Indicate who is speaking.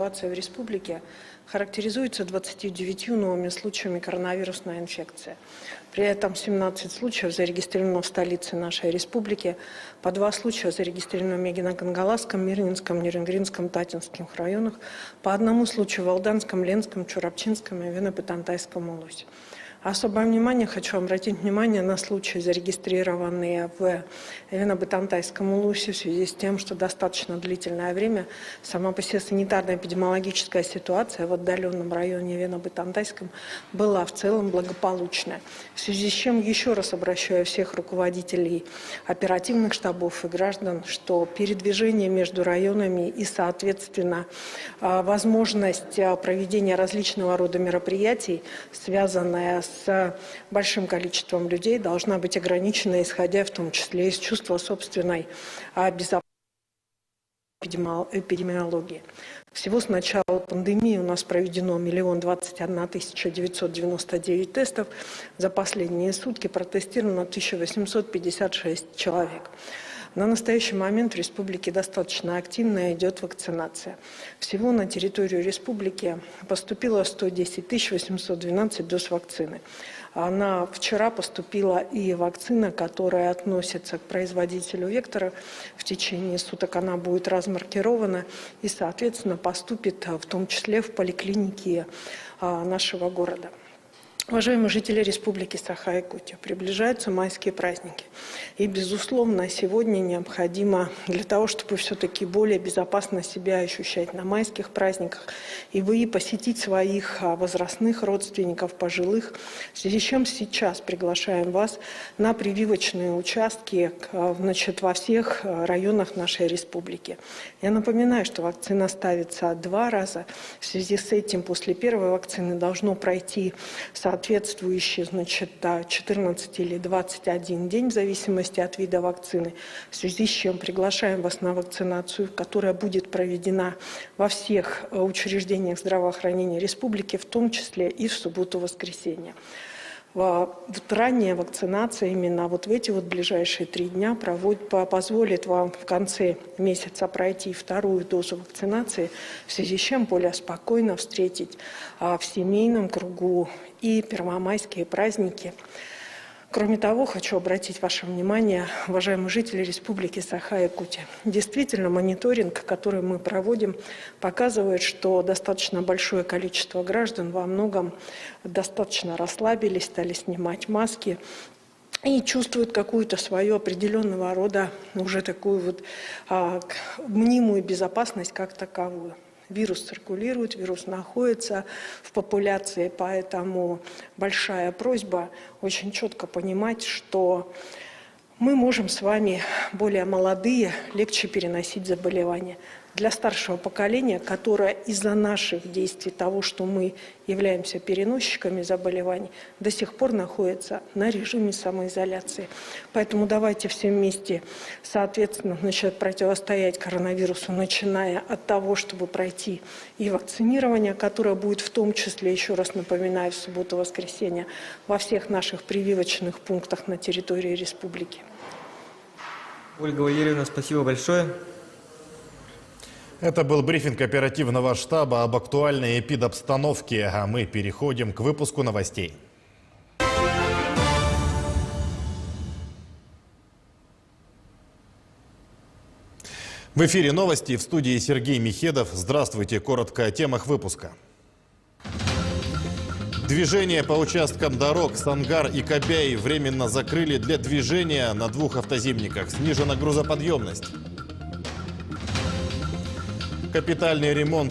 Speaker 1: Ситуация в республике характеризуется 29 новыми случаями коронавирусной инфекции. При этом 17 случаев зарегистрировано в столице нашей республики, по 2 случая зарегистрировано в Мегино-Кангаласском, Мирнинском, Нерюнгринском, Татинских районах, по 1 случаю в Алданском, Ленском, Чурапчинском и Вено-Пытантайском улусе. Особое внимание хочу обратить внимание на случаи, зарегистрированные в Вено-Пытантайском улусе в связи с тем, что достаточно длительное время сама по себе санитарно-эпидемиологическая ситуация в отдаленном районе Вено-Пытантайском была в целом благополучная. В связи с чем еще раз обращаю всех руководителей оперативных штабов и граждан, что передвижение между районами и, соответственно, возможность проведения различного рода мероприятий, связанная с большим количеством людей, должна быть ограничена, исходя в том числе из чувства собственной безопасности эпидемиологии. Всего с начала пандемии у нас проведено 1 021 999 тестов. За последние сутки протестировано 1856 человек. На настоящий момент в республике достаточно активно идет вакцинация. Всего на территорию республики поступило 110 812 доз вакцины. Вчера поступила и вакцина, которая относится к производителю «Вектора». В течение суток она будет размаркирована и, соответственно, поступит в том числе в поликлиники нашего города. Уважаемые жители Республики Саха-Якутия, приближаются майские праздники. И, безусловно, сегодня необходимо для того, чтобы все-таки более безопасно себя ощущать на майских праздниках, и вы посетить своих возрастных родственников, пожилых, в связи с чем сейчас приглашаем вас на прививочные участки во всех районах нашей республики. Я напоминаю, что вакцина ставится 2 раза. В связи с этим после первой вакцины должно пройти соответствующий, 14 или 21 день, в зависимости от вида вакцины, в связи с чем приглашаем вас на вакцинацию, которая будет проведена во всех учреждениях здравоохранения республики, в том числе и в субботу-воскресенье. Ранняя вакцинация именно в эти ближайшие 3 дня позволит вам в конце месяца пройти 2-ю дозу вакцинации, в связи с чем более спокойно встретить в семейном кругу и первомайские праздники. Кроме того, хочу обратить ваше внимание, уважаемые жители Республики Саха-Якутия. Действительно, мониторинг, который мы проводим, показывает, что достаточно большое количество граждан во многом достаточно расслабились, стали снимать маски и чувствуют какую-то свою определенного рода уже такую мнимую безопасность как таковую. Вирус циркулирует, вирус находится в популяции, поэтому большая просьба очень четко понимать, что мы можем с вами, более молодые, легче переносить заболевания. Для старшего поколения, которое из-за наших действий, того, что мы являемся переносчиками заболеваний, до сих пор находится на режиме самоизоляции. Поэтому давайте все вместе, соответственно, противостоять коронавирусу, начиная от того, чтобы пройти и вакцинирование, которое будет в том числе, еще раз напоминаю, в субботу-воскресенье во всех наших прививочных пунктах на территории республики.
Speaker 2: Ольга Валерьевна, спасибо большое.
Speaker 3: Это был брифинг оперативного штаба об актуальной эпидобстановке, а мы переходим к выпуску новостей. В эфире новости, в студии Сергей Михедов. Здравствуйте, коротко о темах выпуска. Движение по участкам дорог Сангар и Кобяй временно закрыли для движения на 2 автозимниках. Снижена грузоподъемность. Капитальный ремонт